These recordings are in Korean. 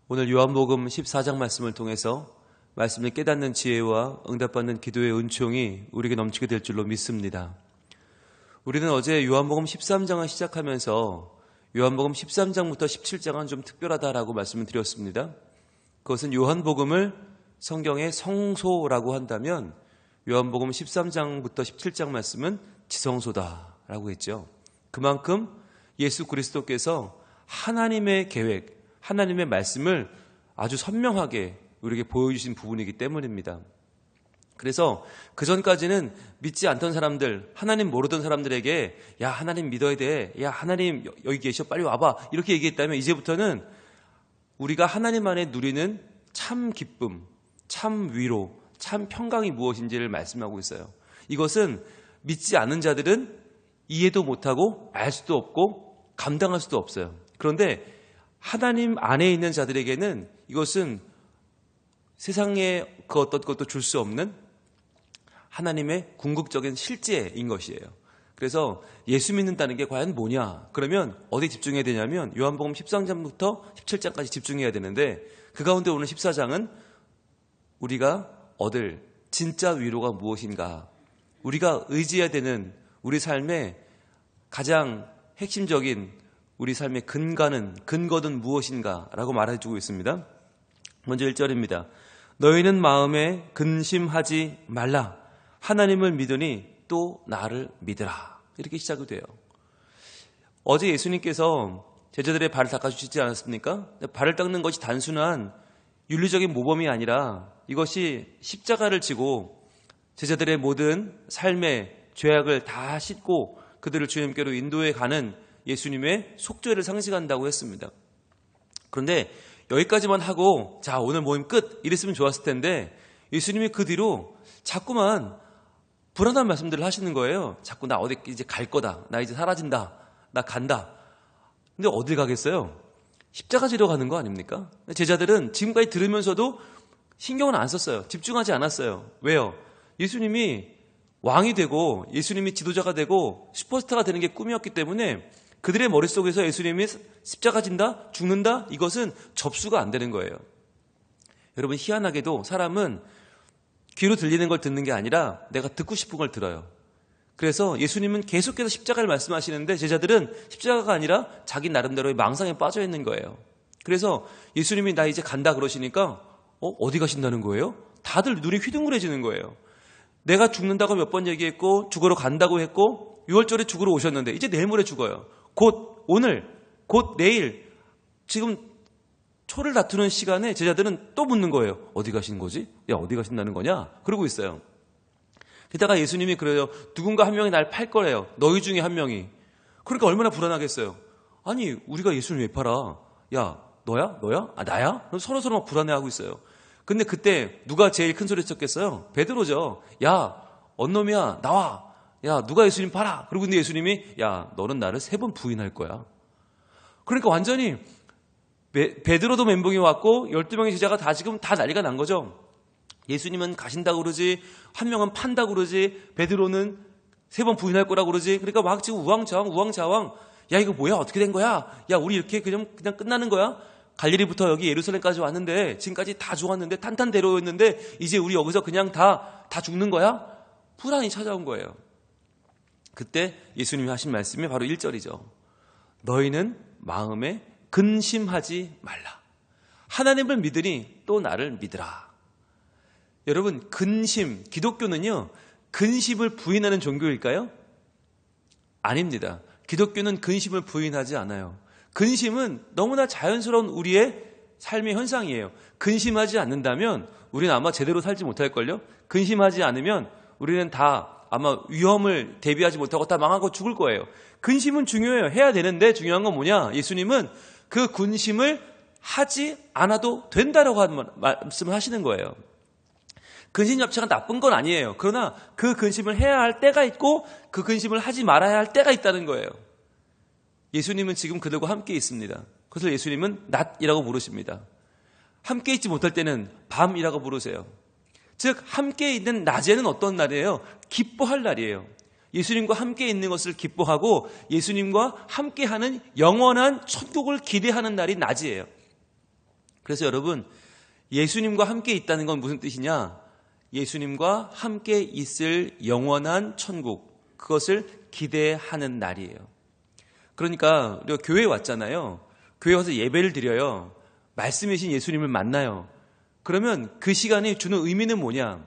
오늘 요한복음 14장 말씀을 통해서 말씀을 깨닫는 지혜와 응답받는 기도의 은총이 우리에게 넘치게 될 줄로 믿습니다. 우리는 어제 요한복음 13장을 시작하면서 요한복음 13장부터 17장은 좀 특별하다라고 말씀을 드렸습니다. 그것은 요한복음을 성경의 성소라고 한다면 요한복음 13장부터 17장 말씀은 지성소다라고 했죠. 그만큼 예수 그리스도께서 하나님의 계획, 하나님의 말씀을 아주 선명하게 우리에게 보여주신 부분이기 때문입니다. 그래서 그전까지는 믿지 않던 사람들, 하나님 모르던 사람들에게 야 하나님 믿어야 돼, 야 하나님 여기 계셔 빨리 와봐 이렇게 얘기했다면 이제부터는 우리가 하나님 안에 누리는 참 기쁨, 참 위로, 참 평강이 무엇인지를 말씀하고 있어요. 이것은 믿지 않는 자들은 이해도 못하고 알 수도 없고 감당할 수도 없어요. 그런데 하나님 안에 있는 자들에게는 이것은 세상에 그 어떤 것도 줄 수 없는 하나님의 궁극적인 실제인 것이에요. 그래서 예수 믿는다는 게 과연 뭐냐? 그러면 어디 집중해야 되냐면 요한복음 13장부터 17장까지 집중해야 되는데 그 가운데 오늘 14장은 우리가 얻을 진짜 위로가 무엇인가? 우리가 의지해야 되는 우리 삶의 가장 핵심적인 우리 삶의 근거는 무엇인가? 라고 말해주고 있습니다. 먼저 1절입니다. 너희는 마음에 근심하지 말라. 하나님을 믿으니 또 나를 믿으라. 이렇게 시작이 돼요. 어제 예수님께서 제자들의 발을 닦아주시지 않았습니까? 발을 닦는 것이 단순한 윤리적인 모범이 아니라 이것이 십자가를 지고 제자들의 모든 삶의 죄악을 다 씻고 그들을 주님께로 인도해 가는 예수님의 속죄를 상징한다고 했습니다. 그런데 여기까지만 하고 자 오늘 모임 끝 이랬으면 좋았을 텐데 예수님이 그 뒤로 자꾸만 불안한 말씀들을 하시는 거예요. 자꾸 나 어디 이제 갈 거다. 나 이제 사라진다. 나 간다. 근데 어딜 가겠어요? 십자가 지러 가는 거 아닙니까? 제자들은 지금까지 들으면서도 신경은 안 썼어요. 집중하지 않았어요. 왜요? 예수님이 왕이 되고 예수님이 지도자가 되고 슈퍼스타가 되는 게 꿈이었기 때문에 그들의 머릿속에서 예수님이 십자가 진다? 죽는다? 이것은 접수가 안 되는 거예요. 여러분 희한하게도 사람은 귀로 들리는 걸 듣는 게 아니라 내가 듣고 싶은 걸 들어요. 그래서 예수님은 계속해서 십자가를 말씀하시는데 제자들은 십자가가 아니라 자기 나름대로의 망상에 빠져 있는 거예요. 그래서 예수님이 나 이제 간다 그러시니까 어디 가신다는 거예요? 다들 눈이 휘둥그레지는 거예요. 내가 죽는다고 몇 번 얘기했고 죽으러 간다고 했고 6월절에 죽으러 오셨는데 이제 내일 모레 죽어요. 곧 오늘, 곧 내일 지금 초를 다투는 시간에 제자들은 또 묻는 거예요. 어디 가신 거지? 야 어디 가신다는 거냐? 그러고 있어요. 게다가 예수님이 그래요. 누군가 한 명이 날 팔 거래요. 너희 중에 한 명이. 그러니까 얼마나 불안하겠어요. 아니 우리가 예수를 왜 팔아? 야 너야? 너야? 아 나야? 서로 막 불안해하고 있어요. 근데 그때 누가 제일 큰 소리 쳤겠어요? 베드로죠. 야 언놈이야 나와. 야 누가 예수님 팔아? 그리고 근데 예수님이 야 너는 나를 3번 부인할 거야. 그러니까 완전히 베드로도 멘붕이 왔고 12명의 제자가 다 지금 다 난리가 난 거죠. 예수님은 가신다고 그러지, 한 명은 판다고 그러지, 베드로는 3번 부인할 거라고 그러지. 그러니까 막 지금 우왕좌왕. 야 이거 뭐야? 어떻게 된 거야? 야 우리 이렇게 그냥 끝나는 거야? 갈릴리부터 여기 예루살렘까지 왔는데 지금까지 다 좋았는데 탄탄대로였는데 이제 우리 여기서 그냥 다 죽는 거야? 불안이 찾아온 거예요. 그때 예수님이 하신 말씀이 바로 1절이죠. 너희는 마음에 근심하지 말라. 하나님을 믿으니 또 나를 믿으라. 여러분 근심, 기독교는요 근심을 부인하는 종교일까요? 아닙니다. 기독교는 근심을 부인하지 않아요. 근심은 너무나 자연스러운 우리의 삶의 현상이에요. 근심하지 않는다면 우리는 아마 제대로 살지 못할걸요? 근심하지 않으면 우리는 다 아마 위험을 대비하지 못하고 다 망하고 죽을 거예요. 근심은 중요해요. 해야 되는데 중요한 건 뭐냐? 예수님은 그 근심을 하지 않아도 된다라고 말씀을 하시는 거예요. 근심 자체가 나쁜 건 아니에요. 그러나 그 근심을 해야 할 때가 있고 그 근심을 하지 말아야 할 때가 있다는 거예요. 예수님은 지금 그들과 함께 있습니다. 그래서 예수님은 낮이라고 부르십니다. 함께 있지 못할 때는 밤이라고 부르세요. 즉 함께 있는 낮에는 어떤 날이에요? 기뻐할 날이에요. 예수님과 함께 있는 것을 기뻐하고 예수님과 함께하는 영원한 천국을 기대하는 날이 낮이에요. 그래서 여러분, 예수님과 함께 있다는 건 무슨 뜻이냐? 예수님과 함께 있을 영원한 천국, 그것을 기대하는 날이에요. 그러니까 우리가 교회에 왔잖아요. 교회 와서 예배를 드려요. 말씀이신 예수님을 만나요. 그러면 그 시간이 주는 의미는 뭐냐?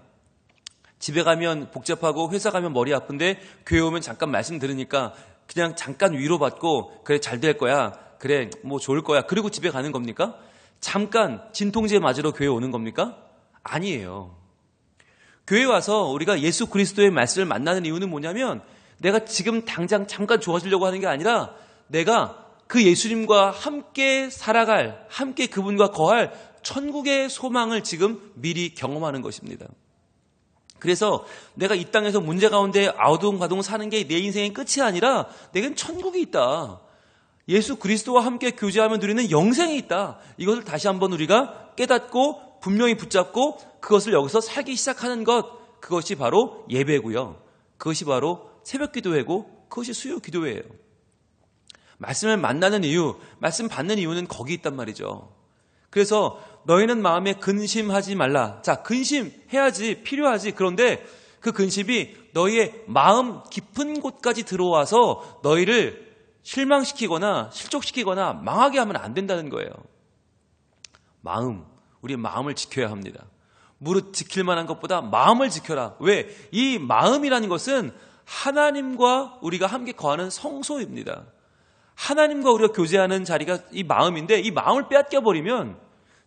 집에 가면 복잡하고 회사 가면 머리 아픈데 교회 오면 잠깐 말씀 들으니까 그냥 잠깐 위로받고 그래 잘 될 거야. 그래 뭐 좋을 거야. 그리고 집에 가는 겁니까? 잠깐 진통제 맞으러 교회 오는 겁니까? 아니에요. 교회 와서 우리가 예수 그리스도의 말씀을 만나는 이유는 뭐냐면 내가 지금 당장 잠깐 좋아지려고 하는 게 아니라 내가 그 예수님과 함께 살아갈, 함께 그분과 거할 천국의 소망을 지금 미리 경험하는 것입니다. 그래서 내가 이 땅에서 문제 가운데 아우동가동 사는 게 내 인생의 끝이 아니라 내겐 천국이 있다. 예수 그리스도와 함께 교제하며 누리는 영생이 있다. 이것을 다시 한번 우리가 깨닫고 분명히 붙잡고 그것을 여기서 살기 시작하는 것, 그것이 바로 예배고요. 그것이 바로 새벽 기도회고 그것이 수요 기도회예요. 말씀을 만나는 이유, 말씀 받는 이유는 거기 있단 말이죠. 그래서 너희는 마음에 근심하지 말라. 자, 근심해야지, 필요하지. 그런데 그 근심이 너희의 마음 깊은 곳까지 들어와서 너희를 실망시키거나 실족시키거나 망하게 하면 안 된다는 거예요. 우리의 마음을 지켜야 합니다. 무릇 지킬 만한 것보다 마음을 지켜라. 왜? 이 마음이라는 것은 하나님과 우리가 함께 거하는 성소입니다. 하나님과 우리가 교제하는 자리가 이 마음인데 이 마음을 빼앗겨버리면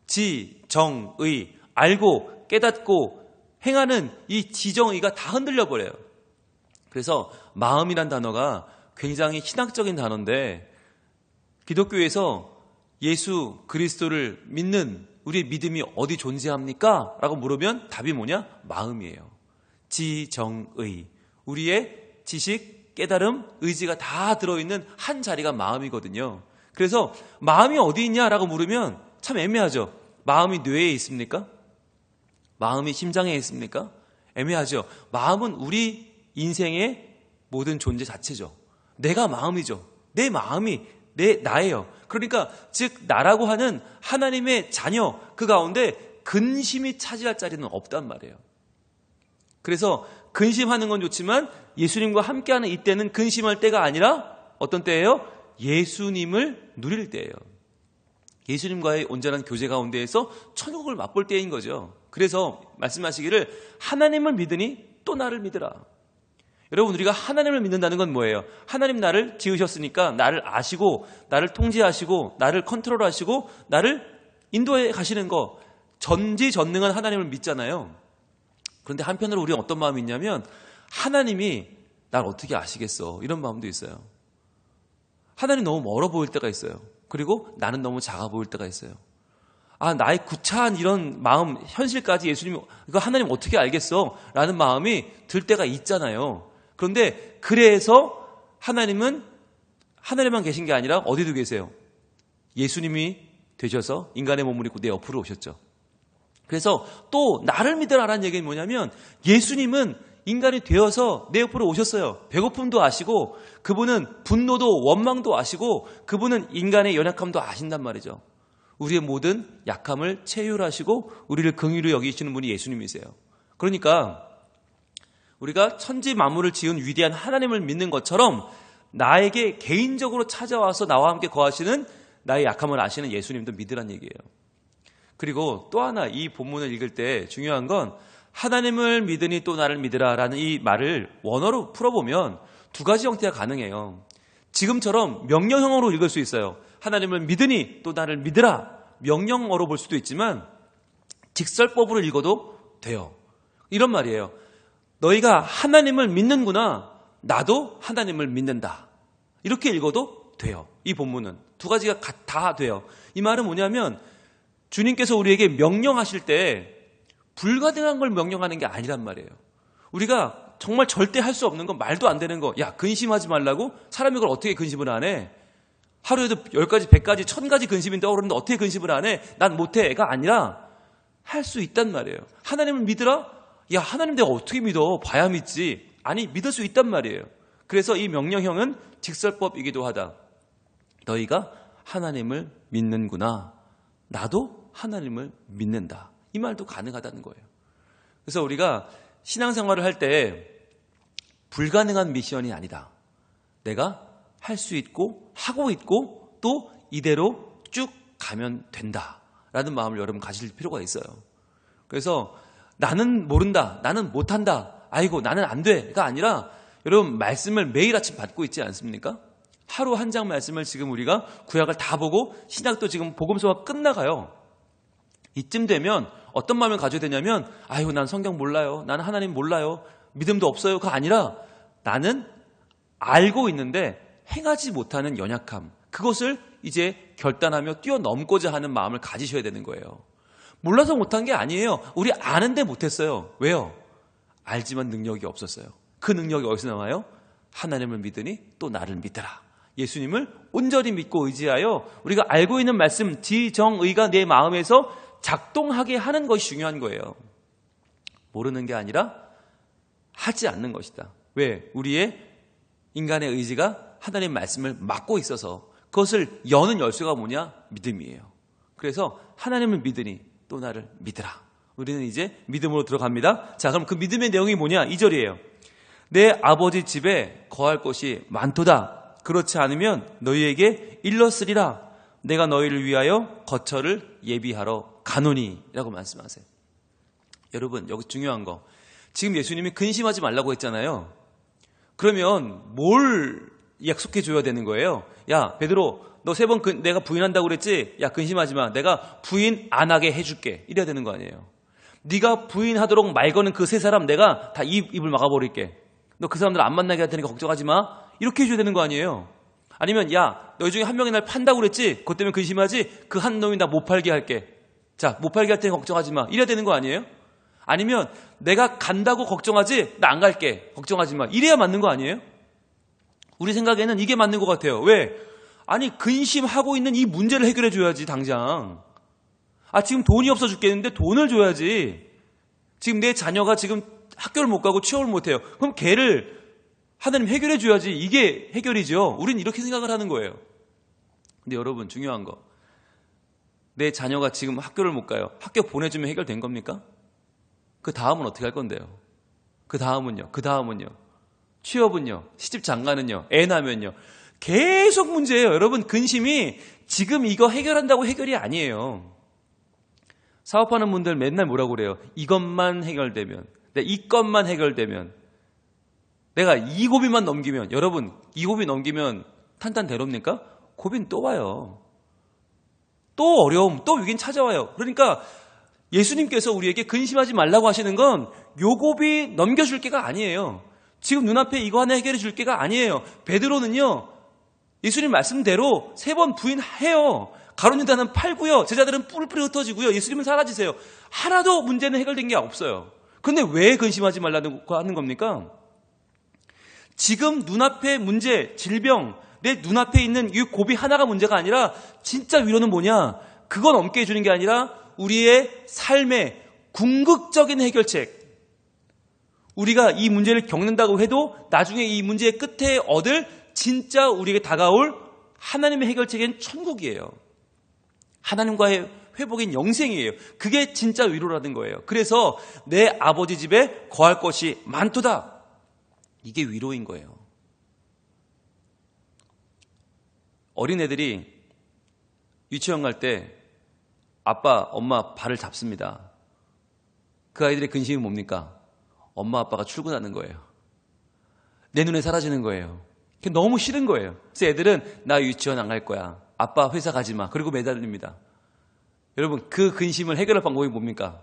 지, 정, 의, 알고 깨닫고 행하는 이 지정의가 다 흔들려 버려요. 그래서 마음이란 단어가 굉장히 신학적인 단어인데 기독교에서 예수 그리스도를 믿는 우리의 믿음이 어디 존재합니까? 라고 물으면 답이 뭐냐? 마음이에요. 지, 정, 의. 우리의 지식, 깨달음, 의지가 다 들어있는 한 자리가 마음이거든요. 그래서 마음이 어디 있냐라고 물으면 참 애매하죠. 마음이 뇌에 있습니까? 마음이 심장에 있습니까? 애매하죠. 마음은 우리 인생의 모든 존재 자체죠. 내가 마음이죠. 내 마음이 나예요. 그러니까 즉 나라고 하는 하나님의 자녀 그 가운데 근심이 차지할 자리는 없단 말이에요. 그래서 근심하는 건 좋지만 예수님과 함께하는 이때는 근심할 때가 아니라 어떤 때예요? 예수님을 누릴 때예요. 예수님과의 온전한 교제 가운데에서 천국을 맛볼 때인 거죠. 그래서 말씀하시기를 하나님을 믿으니 또 나를 믿으라. 여러분 우리가 하나님을 믿는다는 건 뭐예요? 하나님 나를 지으셨으니까 나를 아시고 나를 통제하시고 나를 컨트롤하시고 나를 인도해 가시는 거 전지전능한 하나님을 믿잖아요. 그런데 한편으로 우리가 어떤 마음이 있냐면 하나님이 날 어떻게 아시겠어 이런 마음도 있어요. 하나님 너무 멀어 보일 때가 있어요. 그리고 나는 너무 작아 보일 때가 있어요. 나의 구차한 이런 마음 현실까지 예수님이 이거 하나님 어떻게 알겠어? 라는 마음이 들 때가 있잖아요. 그런데 그래서 하나님은 하늘에만 계신 게 아니라 어디도 계세요? 예수님이 되셔서 인간의 몸을 입고 내 옆으로 오셨죠. 그래서 또 나를 믿으라라는 얘기는 뭐냐면 예수님은 인간이 되어서 내 옆으로 오셨어요. 배고픔도 아시고 그분은 분노도 원망도 아시고 그분은 인간의 연약함도 아신단 말이죠. 우리의 모든 약함을 체휼하시고 우리를 긍휼히 여기시는 분이 예수님이세요. 그러니까 우리가 천지 만물을 지은 위대한 하나님을 믿는 것처럼 나에게 개인적으로 찾아와서 나와 함께 거하시는 나의 약함을 아시는 예수님도 믿으란 얘기예요. 그리고 또 하나 이 본문을 읽을 때 중요한 건 하나님을 믿으니 또 나를 믿으라 라는 이 말을 원어로 풀어보면 두 가지 형태가 가능해요. 지금처럼 명령형으로 읽을 수 있어요. 하나님을 믿으니 또 나를 믿으라 명령어로 볼 수도 있지만 직설법으로 읽어도 돼요. 이런 말이에요. 너희가 하나님을 믿는구나. 나도 하나님을 믿는다. 이렇게 읽어도 돼요. 이 본문은 두 가지가 다 돼요. 이 말은 뭐냐면 주님께서 우리에게 명령하실 때 불가능한 걸 명령하는 게 아니란 말이에요. 우리가 정말 절대 할 수 없는 거, 말도 안 되는 거, 야 근심하지 말라고? 사람이 그걸 어떻게 근심을 안 해? 하루에도 10가지, 100가지, 1000가지 근심이 떠오르는데 어떻게 근심을 안 해? 난 못해가 아니라 할 수 있단 말이에요. 하나님을 믿으라? 야 하나님 내가 어떻게 믿어? 봐야 믿지. 아니 믿을 수 있단 말이에요. 그래서 이 명령형은 직설법이기도 하다. 너희가 하나님을 믿는구나. 나도 하나님을 믿는다. 이 말도 가능하다는 거예요. 그래서 우리가 신앙생활을 할 때 불가능한 미션이 아니다. 내가 할 수 있고 하고 있고 또 이대로 쭉 가면 된다라는 마음을 여러분 가질 필요가 있어요. 그래서 나는 모른다, 나는 못한다, 아이고 나는 안 돼가 아니라 여러분 말씀을 매일 아침 받고 있지 않습니까? 하루 한 장 말씀을 지금 우리가 구약을 다 보고 신약도 지금 복음서가 끝나가요. 이쯤 되면 어떤 마음을 가져야 되냐면 아이고 난 성경 몰라요, 나는 하나님 몰라요, 믿음도 없어요가 아니라 나는 알고 있는데 행하지 못하는 연약함, 그것을 이제 결단하며 뛰어넘고자 하는 마음을 가지셔야 되는 거예요. 몰라서 못한 게 아니에요. 우리 아는데 못했어요. 왜요? 알지만 능력이 없었어요. 그 능력이 어디서 나와요? 하나님을 믿으니 또 나를 믿으라. 예수님을 온전히 믿고 의지하여 우리가 알고 있는 말씀 지정의가 내 마음에서 작동하게 하는 것이 중요한 거예요. 모르는 게 아니라 하지 않는 것이다. 왜? 우리의 인간의 의지가 하나님 말씀을 막고 있어서 그것을 여는 열쇠가 뭐냐? 믿음이에요. 그래서 하나님을 믿으니 또 나를 믿으라. 우리는 이제 믿음으로 들어갑니다. 자, 그럼 그 믿음의 내용이 뭐냐? 2절이에요. 내 아버지 집에 거할 곳이 많도다. 그렇지 않으면 너희에게 일렀으리라. 내가 너희를 위하여 거처를 예비하러 가노니 라고 말씀하세요. 여러분, 여기 중요한 거. 지금 예수님이 근심하지 말라고 했잖아요. 그러면 뭘 약속해 줘야 되는 거예요? 야, 베드로, 너 3번 내가 부인한다고 그랬지? 야, 근심하지 마. 내가 부인 안 하게 해줄게. 이래야 되는 거 아니에요. 네가 부인하도록 말 거는 그 3사람 내가 다 입을 막아버릴게. 너 그 사람들 안 만나게 할 테니까 걱정하지 마. 이렇게 해줘야 되는 거 아니에요. 아니면 야, 너희 중에 한 명이 날 판다고 그랬지? 그것 때문에 근심하지? 그 한 놈이 나 못 팔게 할게. 자, 못 팔게 할 테니 걱정하지 마. 이래야 되는 거 아니에요? 아니면 내가 간다고 걱정하지? 나 안 갈게. 걱정하지 마. 이래야 맞는 거 아니에요? 우리 생각에는 이게 맞는 것 같아요. 왜? 아니, 근심하고 있는 이 문제를 해결해 줘야지, 당장. 아, 지금 돈이 없어 죽겠는데 돈을 줘야지. 지금 내 자녀가 지금 학교를 못 가고 취업을 못 해요. 그럼 걔를 하나님 해결해 줘야지. 이게 해결이죠. 우린 이렇게 생각을 하는 거예요. 근데 여러분, 중요한 거. 내 자녀가 지금 학교를 못 가요. 학교 보내주면 해결된 겁니까? 그 다음은 어떻게 할 건데요? 그 다음은요? 그 다음은요? 취업은요? 시집 장가는요? 애 낳으면요? 계속 문제예요. 여러분, 근심이 지금 이거 해결한다고 해결이 아니에요. 사업하는 분들 맨날 뭐라고 그래요? 이것만 해결되면, 이 것만 해결되면, 내가 이 고비만 넘기면, 여러분, 이 고비 넘기면 탄탄대로입니까? 고비는 또 와요. 또 어려움, 또 위기는 찾아와요. 그러니까 예수님께서 우리에게 근심하지 말라고 하시는 건 요 고비 넘겨줄 게가 아니에요. 지금 눈앞에 이거 하나 해결해 줄 게가 아니에요. 베드로는요, 예수님 말씀대로 3번 부인해요. 가룟 유다는 팔고요. 제자들은 뿔뿔이 흩어지고요. 예수님은 사라지세요. 하나도 문제는 해결된 게 없어요. 그런데 왜 근심하지 말라고 하는 겁니까? 지금 눈앞에 문제, 질병, 내 눈앞에 있는 이 고비 하나가 문제가 아니라 진짜 위로는 뭐냐? 그건 넘게 해주는 게 아니라 우리의 삶의 궁극적인 해결책. 우리가 이 문제를 겪는다고 해도 나중에 이 문제의 끝에 얻을 진짜 우리에게 다가올 하나님의 해결책은 천국이에요. 하나님과의 회복인 영생이에요. 그게 진짜 위로라는 거예요. 그래서 내 아버지 집에 거할 것이 많도다. 이게 위로인 거예요. 어린애들이 유치원 갈 때 아빠, 엄마 발을 잡습니다. 그 아이들의 근심이 뭡니까? 엄마, 아빠가 출근하는 거예요. 내 눈에 사라지는 거예요. 그게 너무 싫은 거예요. 그래서 애들은 나 유치원 안 갈 거야. 아빠 회사 가지 마. 그리고 매달립니다. 여러분, 그 근심을 해결할 방법이 뭡니까?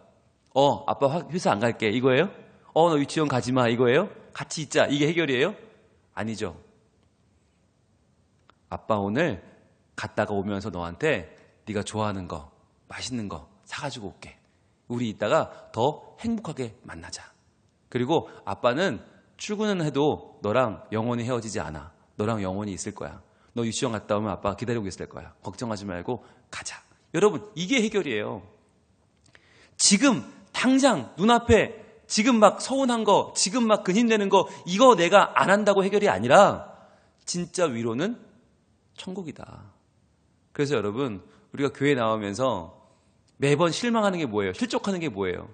아빠 회사 안 갈게. 이거예요? 너 유치원 가지 마. 이거예요? 같이 있자. 이게 해결이에요? 아니죠. 아빠 오늘 갔다가 오면서 너한테 네가 좋아하는 거, 맛있는 거 사가지고 올게. 우리 이따가 더 행복하게 만나자. 그리고 아빠는 출근은 해도 너랑 영원히 헤어지지 않아. 너랑 영원히 있을 거야. 너 유치원 갔다 오면 아빠가 기다리고 있을 거야. 걱정하지 말고 가자. 여러분, 이게 해결이에요. 지금 당장 눈앞에 지금 막 서운한 거, 지금 막 근심되는 거, 이거 내가 안 한다고 해결이 아니라 진짜 위로는 천국이다. 그래서 여러분, 우리가 교회 나오면서 매번 실망하는 게 뭐예요? 실족하는 게 뭐예요?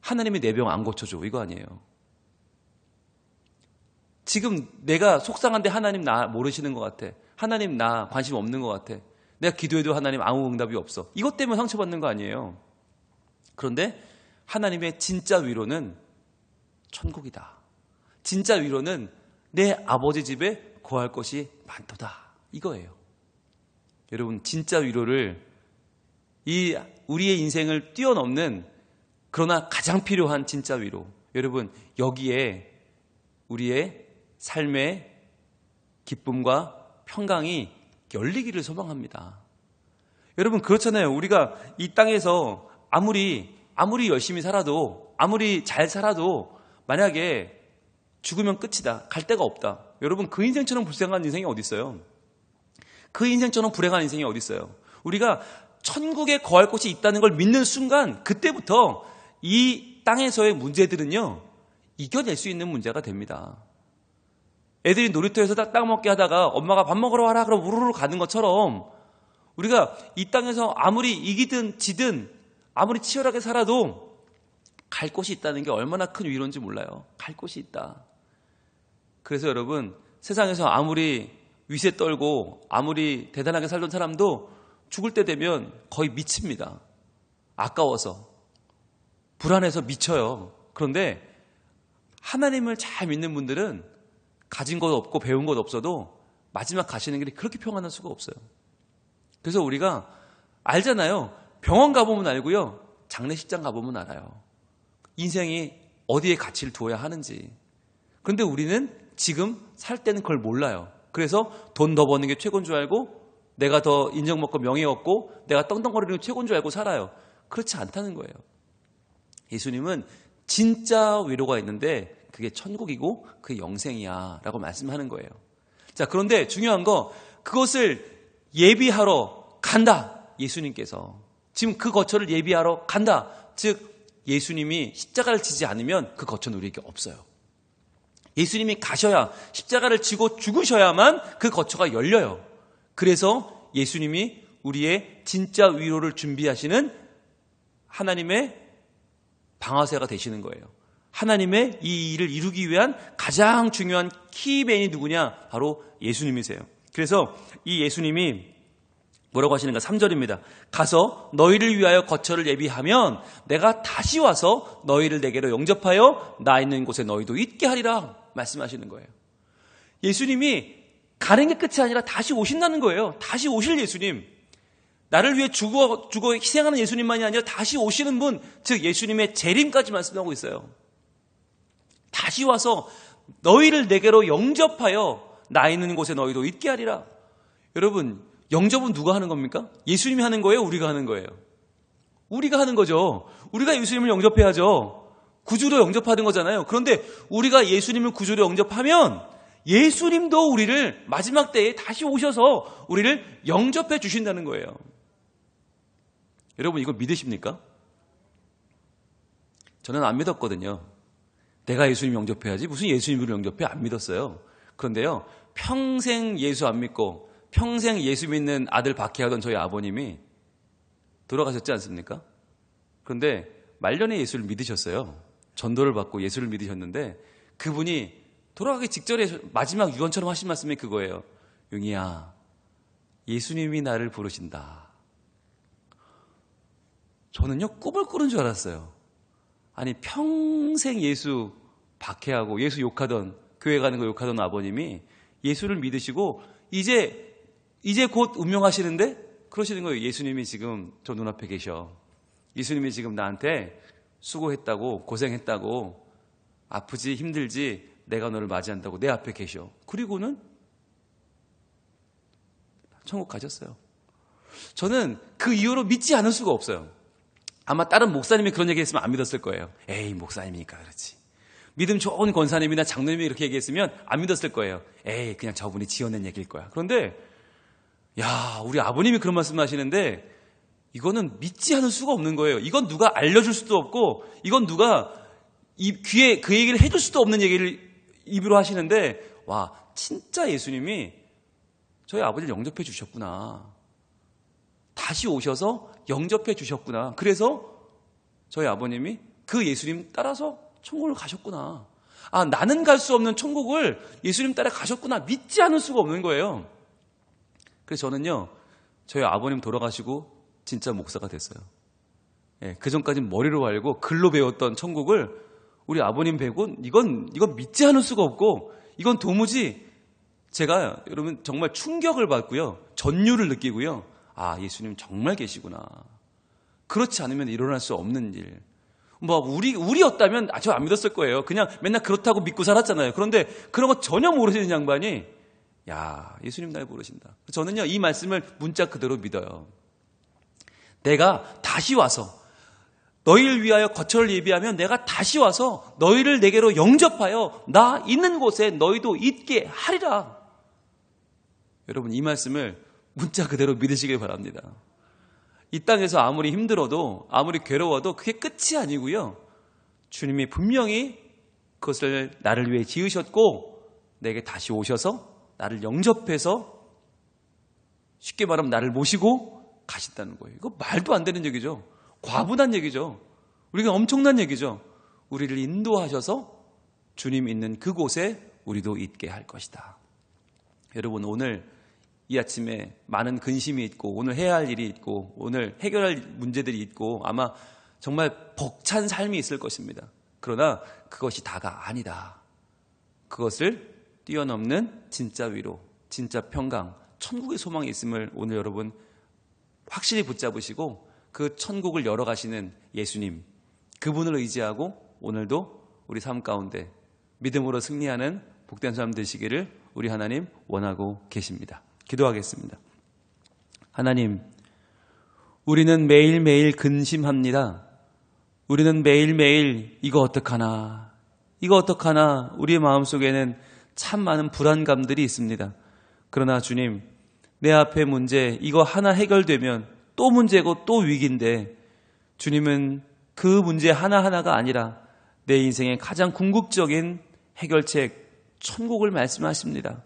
하나님이 내 병 안 고쳐줘. 이거 아니에요. 지금 내가 속상한데 하나님 나 모르시는 것 같아. 하나님 나 관심 없는 것 같아. 내가 기도해도 하나님 아무 응답이 없어. 이것 때문에 상처받는 거 아니에요. 그런데 하나님의 진짜 위로는 천국이다. 진짜 위로는 내 아버지 집에 거할 것이 많도다. 이거예요. 여러분, 진짜 위로를 우리의 인생을 뛰어넘는 그러나 가장 필요한 진짜 위로. 여러분, 여기에 우리의 삶의 기쁨과 평강이 열리기를 소망합니다. 여러분, 그렇잖아요. 우리가 이 땅에서 아무리 열심히 살아도, 아무리 잘 살아도 만약에 죽으면 끝이다. 갈 데가 없다. 여러분, 그 인생처럼 불행한 인생이 어디 있어요? 그 인생처럼 불행한 인생이 어디 있어요? 우리가 천국에 거할 곳이 있다는 걸 믿는 순간, 그때부터 이 땅에서의 문제들은요, 이겨낼 수 있는 문제가 됩니다. 애들이 놀이터에서 딱 먹게 하다가 엄마가 밥 먹으러 와라 그럼 우르르 가는 것처럼 우리가 이 땅에서 아무리 이기든 지든 아무리 치열하게 살아도 갈 곳이 있다는 게 얼마나 큰 위로인지 몰라요. 갈 곳이 있다. 그래서 여러분, 세상에서 아무리 위세 떨고 아무리 대단하게 살던 사람도 죽을 때 되면 거의 미칩니다. 아까워서. 불안해서 미쳐요. 그런데 하나님을 잘 믿는 분들은 가진 것 없고 배운 것 없어도 마지막 가시는 길이 그렇게 평안할 수가 없어요. 그래서 우리가 알잖아요. 병원 가보면 알고요. 장례식장 가보면 알아요. 인생이 어디에 가치를 두어야 하는지. 그런데 우리는 지금 살 때는 그걸 몰라요. 그래서 돈 더 버는 게 최고인 줄 알고 내가 더 인정받고 명예 얻고 내가 떵떵거리는 게 최고인 줄 알고 살아요. 그렇지 않다는 거예요. 예수님은 진짜 위로가 있는데 그게 천국이고 그게 영생이야 라고 말씀하는 거예요. 자, 그런데 중요한 거, 그것을 예비하러 간다. 예수님께서 지금 그 거처를 예비하러 간다. 즉 예수님이 십자가를 지지 않으면 그 거처는 우리에게 없어요. 예수님이 가셔야, 십자가를 지고 죽으셔야만 그 거처가 열려요. 그래서 예수님이 우리의 진짜 위로를 준비하시는 하나님의 방아쇠가 되시는 거예요. 하나님의 이 일을 이루기 위한 가장 중요한 키맨이 누구냐? 바로 예수님이세요. 그래서 이 예수님이 뭐라고 하시는가? 3절입니다. 가서 너희를 위하여 거처를 예비하면 내가 다시 와서 너희를 내게로 영접하여 나 있는 곳에 너희도 있게 하리라 말씀하시는 거예요. 예수님이 가는 게 끝이 아니라 다시 오신다는 거예요. 다시 오실 예수님. 나를 위해 죽어 희생하는 예수님만이 아니라 다시 오시는 분, 즉 예수님의 재림까지 말씀하고 있어요. 다시 와서 너희를 내게로 영접하여 나 있는 곳에 너희도 있게 하리라. 여러분, 영접은 누가 하는 겁니까? 예수님이 하는 거예요? 우리가 하는 거예요? 우리가 하는 거죠. 우리가 예수님을 영접해야죠. 구주로 영접하는 거잖아요. 그런데 우리가 예수님을 구주로 영접하면 예수님도 우리를 마지막 때에 다시 오셔서 우리를 영접해 주신다는 거예요. 여러분, 이거 믿으십니까? 저는 안 믿었거든요. 내가 예수님 영접해야지 무슨 예수님을 영접해? 안 믿었어요. 그런데요, 평생 예수 안 믿고 평생 예수 믿는 아들 박해하던 저희 아버님이 돌아가셨지 않습니까? 그런데 말년에 예수를 믿으셨어요. 전도를 받고 예수를 믿으셨는데 그분이 돌아가기 직전에 마지막 유언처럼 하신 말씀이 그거예요. 용이야, 예수님이 나를 부르신다. 저는요, 꿈을 꾸는 줄 알았어요. 아니, 평생 예수 박해하고 예수 욕하던, 교회 가는 거 욕하던 아버님이 예수를 믿으시고 이제 곧 운명하시는데 그러시는 거예요. 예수님이 지금 저 눈앞에 계셔. 예수님이 지금 나한테 수고했다고, 고생했다고, 아프지 힘들지 내가 너를 맞이한다고 내 앞에 계셔. 그리고는 천국 가셨어요. 저는 그 이후로 믿지 않을 수가 없어요. 아마 다른 목사님이 그런 얘기 했으면 안 믿었을 거예요. 에이, 목사님이니까 그렇지. 믿음 좋은 권사님이나 장로님이 이렇게 얘기했으면 안 믿었을 거예요. 에이, 그냥 저분이 지어낸 얘기일 거야. 그런데 야, 우리 아버님이 그런 말씀 하시는데 이거는 믿지 않을 수가 없는 거예요. 이건 누가 알려줄 수도 없고 이건 누가 이 귀에 그 얘기를 해줄 수도 없는 얘기를 입으로 하시는데, 와, 진짜 예수님이 저희 아버지를 영접해 주셨구나. 다시 오셔서 영접해 주셨구나. 그래서 저희 아버님이 그 예수님 따라서 천국을 가셨구나. 아, 나는 갈 수 없는 천국을 예수님 따라 가셨구나. 믿지 않을 수가 없는 거예요. 그래서 저는요, 저희 아버님 돌아가시고 진짜 목사가 됐어요. 예, 그 전까지는 머리로 알고 글로 배웠던 천국을 우리 아버님 배우고 이건 믿지 않을 수가 없고, 이건 도무지 제가 여러분 정말 충격을 받고요, 전율을 느끼고요. 아, 예수님 정말 계시구나. 그렇지 않으면 일어날 수 없는 일. 우리였다면 저 안 믿었을 거예요. 그냥 맨날 그렇다고 믿고 살았잖아요. 그런데 그런 거 전혀 모르시는 양반이, 야, 예수님 날 부르신다. 저는요, 이 말씀을 문자 그대로 믿어요. 내가 다시 와서 너희를 위하여 거처를 예비하면 내가 다시 와서 너희를 내게로 영접하여 나 있는 곳에 너희도 있게 하리라. 여러분, 이 말씀을 문자 그대로 믿으시길 바랍니다. 이 땅에서 아무리 힘들어도, 아무리 괴로워도 그게 끝이 아니고요, 주님이 분명히 그것을 나를 위해 지으셨고 내게 다시 오셔서 나를 영접해서, 쉽게 말하면 나를 모시고 가신다는 거예요. 이거 말도 안 되는 얘기죠. 과분한 얘기죠. 우리가 엄청난 얘기죠. 우리를 인도하셔서 주님 있는 그곳에 우리도 있게 할 것이다. 여러분, 오늘 이 아침에 많은 근심이 있고, 오늘 해야 할 일이 있고, 오늘 해결할 문제들이 있고, 아마 정말 벅찬 삶이 있을 것입니다. 그러나 그것이 다가 아니다. 그것을 뛰어넘는 진짜 위로, 진짜 평강, 천국의 소망이 있음을 오늘 여러분 확실히 붙잡으시고, 그 천국을 열어가시는 예수님, 그분을 의지하고 오늘도 우리 삶 가운데 믿음으로 승리하는 복된 삶 되시기를 우리 하나님 원하고 계십니다. 기도하겠습니다. 하나님, 우리는 매일매일 근심합니다. 우리는 매일매일 이거 어떡하나, 이거 어떡하나, 우리의 마음속에는 참 많은 불안감들이 있습니다. 그러나 주님, 내 앞에 문제 이거 하나 해결되면 또 문제고 또 위기인데, 주님은 그 문제 하나하나가 아니라 내 인생의 가장 궁극적인 해결책, 천국을 말씀하십니다.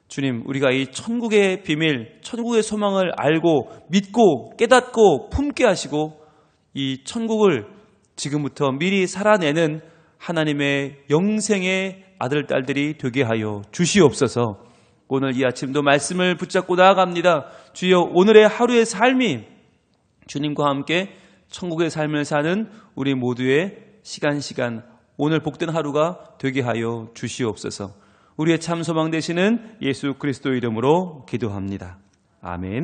주님, 우리가 이 천국의 비밀, 천국의 소망을 알고 믿고 깨닫고 품게 하시고, 이 천국을 지금부터 미리 살아내는 하나님의 영생의 아들, 딸들이 되게 하여 주시옵소서. 오늘 이 아침도 말씀을 붙잡고 나아갑니다. 주여, 오늘의 하루의 삶이 주님과 함께 천국의 삶을 사는 우리 모두의 시간 오늘 복된 하루가 되게 하여 주시옵소서. 우리의 참 소망 되시는 예수 그리스도 이름으로 기도합니다. 아멘.